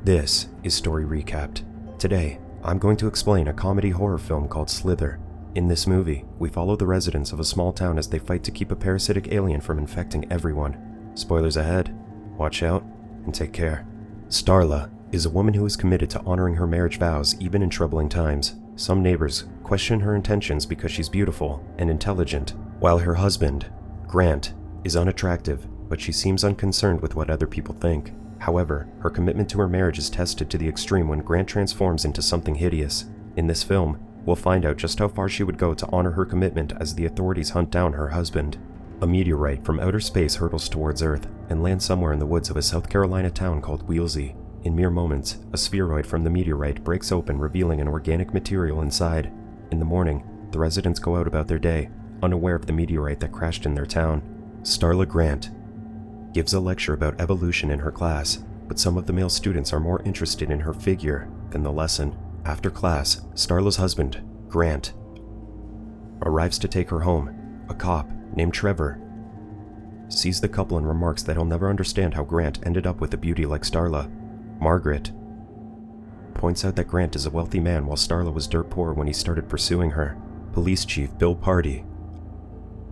This is Story Recapped. Today, I'm going to explain a comedy horror film called Slither. In this movie, we follow the residents of a small town as they fight to keep a parasitic alien from infecting everyone. Spoilers ahead. Watch out, and take care. Starla is a woman who is committed to honoring her marriage vows even in troubling times. Some neighbors question her intentions because she's beautiful and intelligent, while her husband, Grant, is unattractive, but she seems unconcerned with what other people think. However, her commitment to her marriage is tested to the extreme when Grant transforms into something hideous. In this film, we'll find out just how far she would go to honor her commitment as the authorities hunt down her husband. A meteorite from outer space hurtles towards Earth and lands somewhere in the woods of a South Carolina town called Wheelsy. In mere moments, a spheroid from the meteorite breaks open, revealing an organic material inside. In the morning, the residents go out about their day, unaware of the meteorite that crashed in their town. Starla Grant gives a lecture about evolution in her class, but some of the male students are more interested in her figure than the lesson. After class, Starla's husband, Grant, arrives to take her home. A cop named Trevor sees the couple and remarks that he'll never understand how Grant ended up with a beauty like Starla. Margaret points out that Grant is a wealthy man while Starla was dirt poor when he started pursuing her. Police Chief Bill Party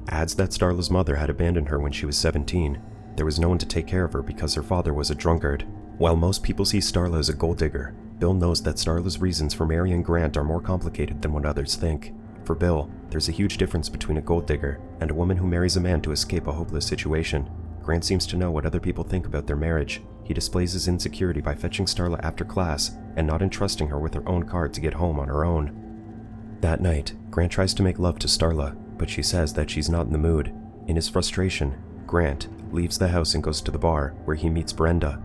adds that Starla's mother had abandoned her when she was 17. There was no one to take care of her because her father was a drunkard. While most people see Starla as a gold digger, Bill knows that Starla's reasons for marrying Grant are more complicated than what others think. For Bill, there's a huge difference between a gold digger and a woman who marries a man to escape a hopeless situation. Grant seems to know what other people think about their marriage. He displays his insecurity by fetching Starla after class and not entrusting her with her own car to get home on her own. That night, Grant tries to make love to Starla, but she says that she's not in the mood. In his frustration, Grant leaves the house and goes to the bar, where he meets Brenda.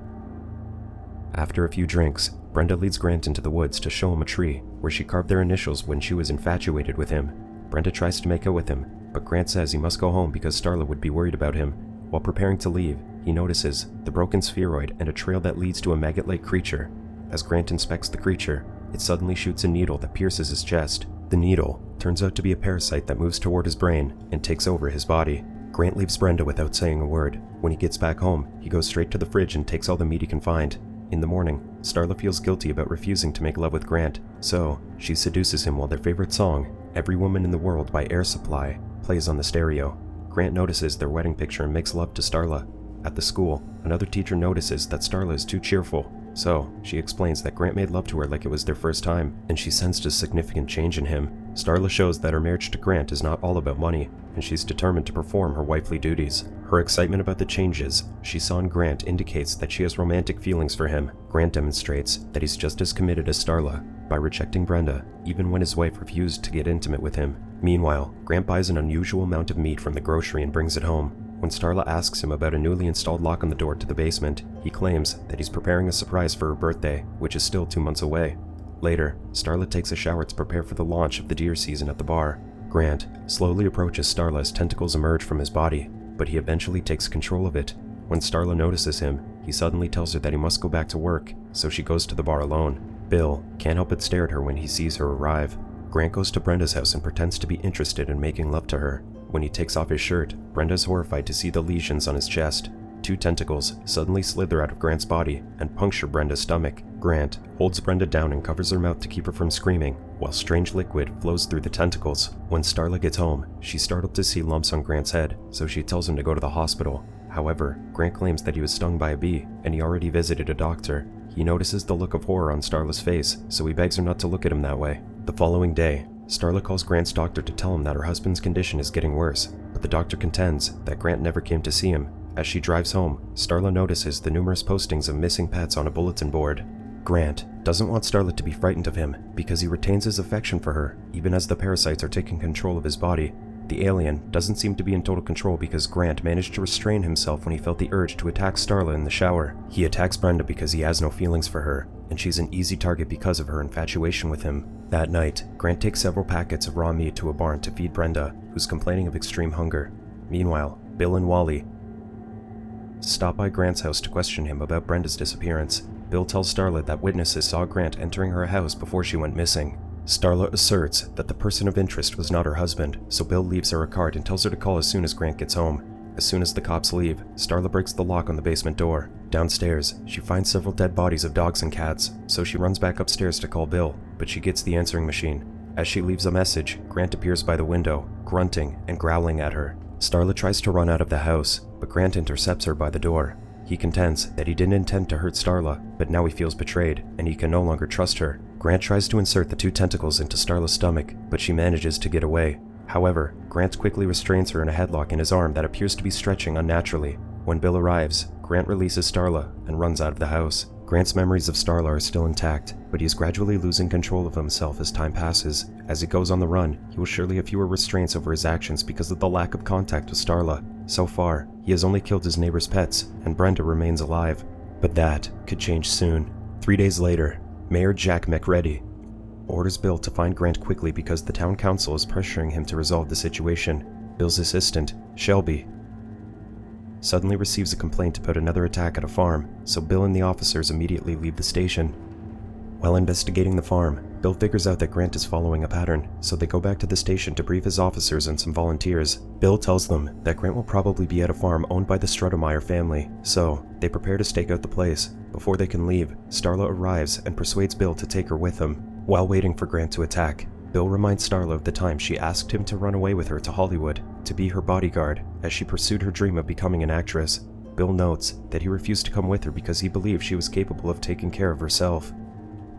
After a few drinks, Brenda leads Grant into the woods to show him a tree, where she carved their initials when she was infatuated with him. Brenda tries to make out with him, but Grant says he must go home because Starla would be worried about him. While preparing to leave, he notices the broken spheroid and a trail that leads to a maggot-like creature. As Grant inspects the creature, it suddenly shoots a needle that pierces his chest. The needle turns out to be a parasite that moves toward his brain and takes over his body. Grant leaves Brenda without saying a word. When he gets back home, he goes straight to the fridge and takes all the meat he can find. In the morning, Starla feels guilty about refusing to make love with Grant, so she seduces him while their favorite song, Every Woman in the World by Air Supply, plays on the stereo. Grant notices their wedding picture and makes love to Starla. At the school, another teacher notices that Starla is too cheerful, so she explains that Grant made love to her like it was their first time, and she sensed a significant change in him. Starla shows that her marriage to Grant is not all about money, and she's determined to perform her wifely duties. Her excitement about the changes she saw in Grant indicates that she has romantic feelings for him. Grant demonstrates that he's just as committed as Starla by rejecting Brenda, even when his wife refused to get intimate with him. Meanwhile, Grant buys an unusual amount of meat from the grocery and brings it home. When Starla asks him about a newly installed lock on the door to the basement, he claims that he's preparing a surprise for her birthday, which is still 2 months away. Later, Starla takes a shower to prepare for the launch of the deer season at the bar. Grant slowly approaches Starla as tentacles emerge from his body, but he eventually takes control of it. When Starla notices him, he suddenly tells her that he must go back to work, so she goes to the bar alone. Bill can't help but stare at her when he sees her arrive. Grant goes to Brenda's house and pretends to be interested in making love to her. When he takes off his shirt, Brenda's horrified to see the lesions on his chest. 2 tentacles suddenly slither out of Grant's body and puncture Brenda's stomach. Grant holds Brenda down and covers her mouth to keep her from screaming, while strange liquid flows through the tentacles. When Starla gets home, she's startled to see lumps on Grant's head, so she tells him to go to the hospital. However, Grant claims that he was stung by a bee, and he already visited a doctor. He notices the look of horror on Starla's face, so he begs her not to look at him that way. The following day, Starla calls Grant's doctor to tell him that her husband's condition is getting worse, but the doctor contends that Grant never came to see him. As she drives home, Starla notices the numerous postings of missing pets on a bulletin board. Grant doesn't want Starla to be frightened of him because he retains his affection for her, even as the parasites are taking control of his body. The alien doesn't seem to be in total control because Grant managed to restrain himself when he felt the urge to attack Starla in the shower. He attacks Brenda because he has no feelings for her, and she's an easy target because of her infatuation with him. That night, Grant takes several packets of raw meat to a barn to feed Brenda, who's complaining of extreme hunger. Meanwhile, Bill and Wally stop by Grant's house to question him about Brenda's disappearance. Bill tells Starla that witnesses saw Grant entering her house before she went missing. Starla asserts that the person of interest was not her husband, so Bill leaves her a card and tells her to call as soon as Grant gets home. As soon as the cops leave, Starla breaks the lock on the basement door. Downstairs, she finds several dead bodies of dogs and cats, so she runs back upstairs to call Bill, but she gets the answering machine. As she leaves a message, Grant appears by the window, grunting and growling at her. Starla tries to run out of the house, but Grant intercepts her by the door. He contends that he didn't intend to hurt Starla, but now he feels betrayed, and he can no longer trust her. Grant tries to insert the 2 tentacles into Starla's stomach, but she manages to get away. However, Grant quickly restrains her in a headlock in his arm that appears to be stretching unnaturally. When Bill arrives, Grant releases Starla and runs out of the house. Grant's memories of Starla are still intact, but he is gradually losing control of himself as time passes. As he goes on the run, he will surely have fewer restraints over his actions because of the lack of contact with Starla. So far, he has only killed his neighbor's pets, and Brenda remains alive. But that could change soon. 3 days later, Mayor Jack McReady orders Bill to find Grant quickly because the town council is pressuring him to resolve the situation. Bill's assistant, Shelby, suddenly receives a complaint about another attack at a farm, so Bill and the officers immediately leave the station. While investigating the farm, Bill figures out that Grant is following a pattern, so they go back to the station to brief his officers and some volunteers. Bill tells them that Grant will probably be at a farm owned by the Strutemeyer family, so they prepare to stake out the place. Before they can leave, Starla arrives and persuades Bill to take her with him. While waiting for Grant to attack, Bill reminds Starla of the time she asked him to run away with her to Hollywood, to be her bodyguard, as she pursued her dream of becoming an actress. Bill notes that he refused to come with her because he believed she was capable of taking care of herself.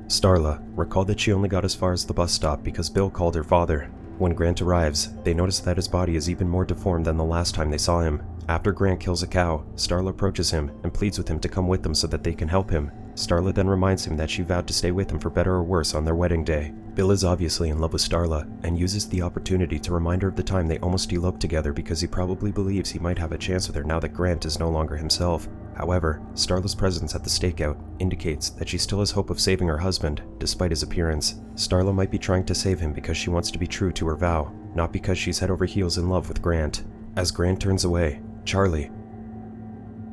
Starla recalled that she only got as far as the bus stop because Bill called her father. When Grant arrives, they notice that his body is even more deformed than the last time they saw him. After Grant kills a cow, Starla approaches him and pleads with him to come with them so that they can help him. Starla then reminds him that she vowed to stay with him for better or worse on their wedding day. Bill is obviously in love with Starla and uses the opportunity to remind her of the time they almost eloped together because he probably believes he might have a chance with her now that Grant is no longer himself. However, Starla's presence at the stakeout indicates that she still has hope of saving her husband, despite his appearance. Starla might be trying to save him because she wants to be true to her vow, not because she's head over heels in love with Grant. As Grant turns away, Charlie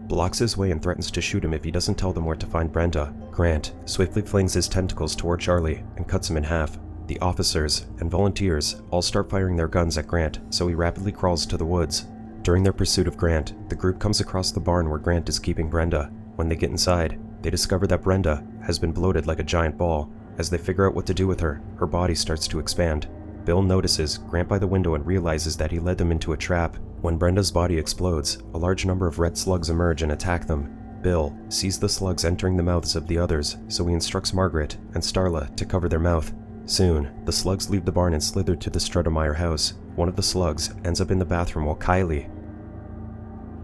blocks his way and threatens to shoot him if he doesn't tell them where to find Brenda. Grant swiftly flings his tentacles toward Charlie and cuts him in half. The officers and volunteers all start firing their guns at Grant, so he rapidly crawls to the woods. During their pursuit of Grant, the group comes across the barn where Grant is keeping Brenda. When they get inside, they discover that Brenda has been bloated like a giant ball. As they figure out what to do with her, her body starts to expand. Bill notices Grant by the window and realizes that he led them into a trap. When Brenda's body explodes, a large number of red slugs emerge and attack them. Bill sees the slugs entering the mouths of the others, so he instructs Margaret and Starla to cover their mouth. Soon, the slugs leave the barn and slither to the Strutemeyer house. One of the slugs ends up in the bathroom while Kylie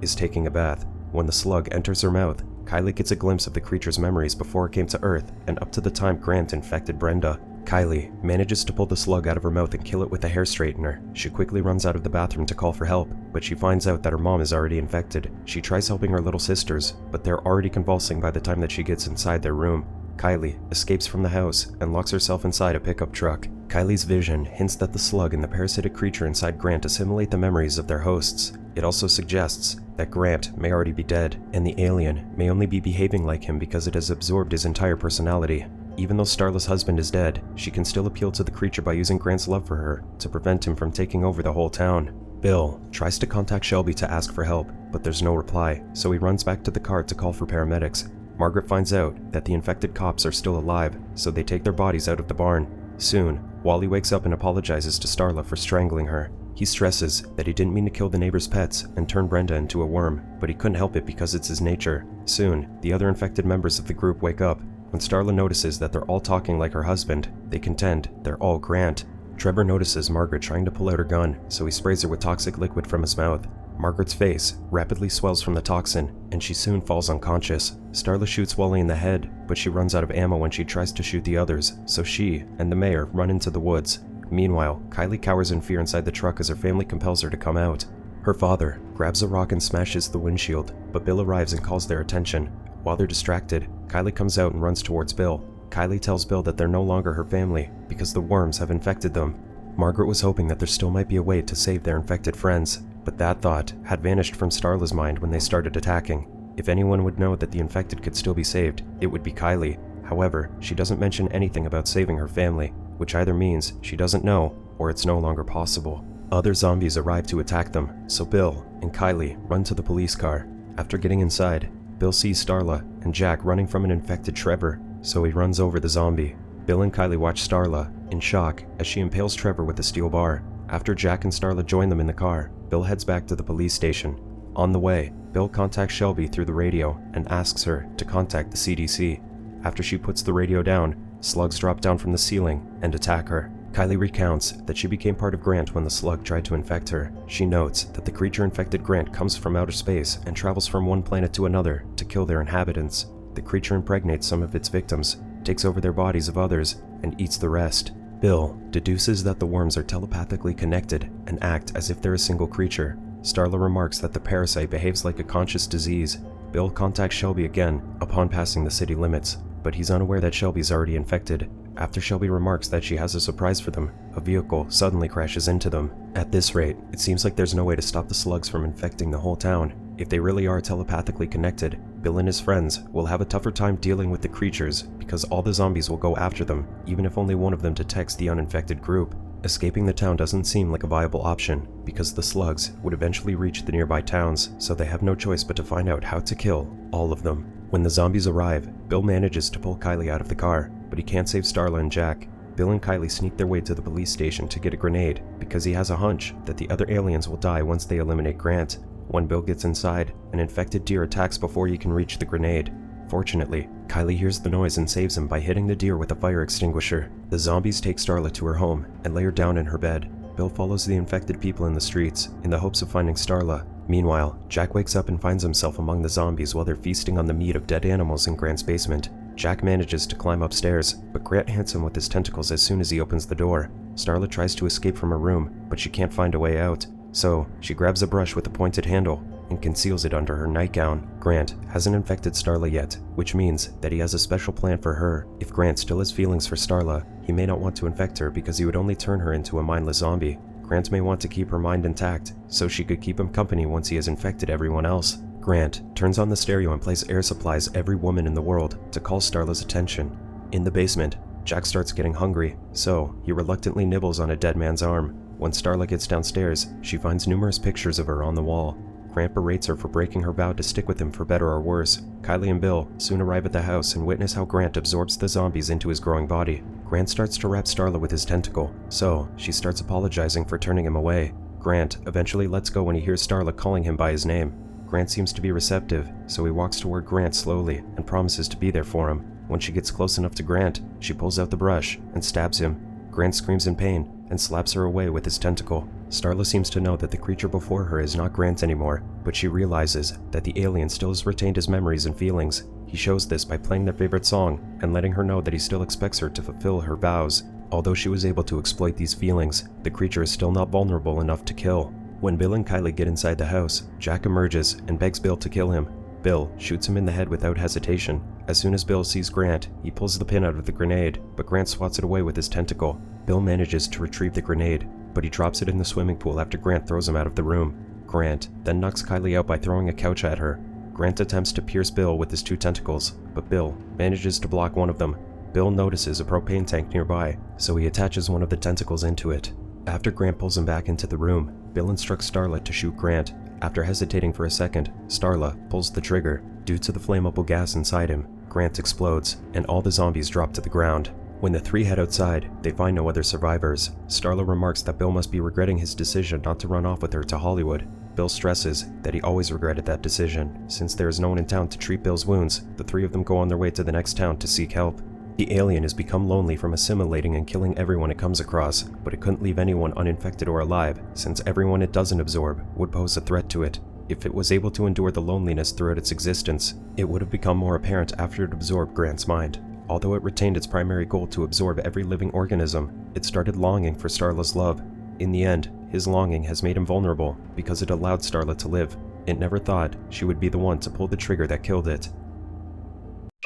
is taking a bath. When the slug enters her mouth, Kylie gets a glimpse of the creature's memories before it came to Earth and up to the time Grant infected Brenda. Kylie manages to pull the slug out of her mouth and kill it with a hair straightener. She quickly runs out of the bathroom to call for help, but she finds out that her mom is already infected. She tries helping her little sisters, but they're already convulsing by the time that she gets inside their room. Kylie escapes from the house and locks herself inside a pickup truck. Kylie's vision hints that the slug and the parasitic creature inside Grant assimilate the memories of their hosts. It also suggests that Grant may already be dead, and the alien may only be behaving like him because it has absorbed his entire personality. Even though Starla's husband is dead, she can still appeal to the creature by using Grant's love for her to prevent him from taking over the whole town. Bill tries to contact Shelby to ask for help, but there's no reply, so he runs back to the car to call for paramedics. Margaret finds out that the infected cops are still alive, so they take their bodies out of the barn. Soon, Wally wakes up and apologizes to Starla for strangling her. He stresses that he didn't mean to kill the neighbor's pets and turn Brenda into a worm, but he couldn't help it because it's his nature. Soon, the other infected members of the group wake up. When Starla notices that they're all talking like her husband, they contend they're all Grant. Trevor notices Margaret trying to pull out her gun, so he sprays her with toxic liquid from his mouth. Margaret's face rapidly swells from the toxin, and she soon falls unconscious. Starla shoots Wally in the head, but she runs out of ammo when she tries to shoot the others, so she and the mayor run into the woods. Meanwhile, Kylie cowers in fear inside the truck as her family compels her to come out. Her father grabs a rock and smashes the windshield, but Bill arrives and calls their attention. While they're distracted, Kylie comes out and runs towards Bill. Kylie tells Bill that they're no longer her family because the worms have infected them. Margaret was hoping that there still might be a way to save their infected friends, but that thought had vanished from Starla's mind when they started attacking. If anyone would know that the infected could still be saved, it would be Kylie. However, she doesn't mention anything about saving her family, which either means she doesn't know or it's no longer possible. Other zombies arrive to attack them, so Bill and Kylie run to the police car. After getting inside, Bill sees Starla and Jack running from an infected Trevor, so he runs over the zombie. Bill and Kylie watch Starla in shock as she impales Trevor with a steel bar. After Jack and Starla join them in the car, Bill heads back to the police station. On the way, Bill contacts Shelby through the radio and asks her to contact the CDC. After she puts the radio down, slugs drop down from the ceiling and attack her. Kylie recounts that she became part of Grant when the slug tried to infect her. She notes that the creature infected Grant comes from outer space and travels from one planet to another to kill their inhabitants. The creature impregnates some of its victims, takes over their bodies of others, and eats the rest. Bill deduces that the worms are telepathically connected and act as if they're a single creature. Starla remarks that the parasite behaves like a conscious disease. Bill contacts Shelby again upon passing the city limits, but he's unaware that Shelby's already infected. After Shelby remarks that she has a surprise for them, a vehicle suddenly crashes into them. At this rate, it seems like there's no way to stop the slugs from infecting the whole town. If they really are telepathically connected, Bill and his friends will have a tougher time dealing with the creatures because all the zombies will go after them, even if only one of them detects the uninfected group. Escaping the town doesn't seem like a viable option because the slugs would eventually reach the nearby towns, so they have no choice but to find out how to kill all of them. When the zombies arrive, Bill manages to pull Kylie out of the car, but he can't save Starla and Jack. Bill and Kylie sneak their way to the police station to get a grenade because he has a hunch that the other aliens will die once they eliminate Grant. When Bill gets inside, an infected deer attacks before he can reach the grenade. Fortunately, Kylie hears the noise and saves him by hitting the deer with a fire extinguisher. The zombies take Starla to her home and lay her down in her bed. Bill follows the infected people in the streets in the hopes of finding Starla. Meanwhile, Jack wakes up and finds himself among the zombies while they're feasting on the meat of dead animals in Grant's basement. Jack manages to climb upstairs, but Grant hits him with his tentacles as soon as he opens the door. Starla tries to escape from her room, but she can't find a way out. So, she grabs a brush with a pointed handle and conceals it under her nightgown. Grant hasn't infected Starla yet, which means that he has a special plan for her. If Grant still has feelings for Starla, he may not want to infect her because he would only turn her into a mindless zombie. Grant may want to keep her mind intact, so she could keep him company once he has infected everyone else. Grant turns on the stereo and plays air supplies every woman in the world to call Starla's attention. In the basement, Jack starts getting hungry, so he reluctantly nibbles on a dead man's arm. When Starla gets downstairs, she finds numerous pictures of her on the wall. Grant berates her for breaking her vow to stick with him for better or worse. Kylie and Bill soon arrive at the house and witness how Grant absorbs the zombies into his growing body. Grant starts to wrap Starla with his tentacle, so she starts apologizing for turning him away. Grant eventually lets go when he hears Starla calling him by his name. Grant seems to be receptive, so he walks toward Grant slowly and promises to be there for him. When she gets close enough to Grant, she pulls out the brush and stabs him. Grant screams in pain and slaps her away with his tentacle. Starla seems to know that the creature before her is not Grant anymore, but she realizes that the alien still has retained his memories and feelings. He shows this by playing their favorite song and letting her know that he still expects her to fulfill her vows. Although she was able to exploit these feelings, the creature is still not vulnerable enough to kill. When Bill and Kylie get inside the house, Jack emerges and begs Bill to kill him. Bill shoots him in the head without hesitation. As soon as Bill sees Grant, he pulls the pin out of the grenade, but Grant swats it away with his tentacle. Bill manages to retrieve the grenade, but he drops it in the swimming pool after Grant throws him out of the room. Grant then knocks Kylie out by throwing a couch at her. Grant attempts to pierce Bill with his two tentacles, but Bill manages to block one of them. Bill notices a propane tank nearby, so he attaches one of the tentacles into it. After Grant pulls him back into the room, Bill instructs Starla to shoot Grant. After hesitating for a second, Starla pulls the trigger. Due to the flammable gas inside him, Grant explodes, and all the zombies drop to the ground. When the three head outside, they find no other survivors. Starla remarks that Bill must be regretting his decision not to run off with her to Hollywood. Bill stresses that he always regretted that decision. Since there is no one in town to treat Bill's wounds, the three of them go on their way to the next town to seek help. The alien has become lonely from assimilating and killing everyone it comes across, but it couldn't leave anyone uninfected or alive, since everyone it doesn't absorb would pose a threat to it. If it was able to endure the loneliness throughout its existence, it would have become more apparent after it absorbed Grant's mind. Although it retained its primary goal to absorb every living organism, it started longing for Starla's love. In the end, his longing has made him vulnerable because it allowed Starla to live. It never thought she would be the one to pull the trigger that killed it.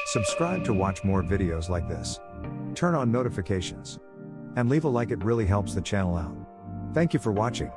Subscribe to watch more videos like this. Turn on notifications. And leave a like, it really helps the channel out. Thank you for watching.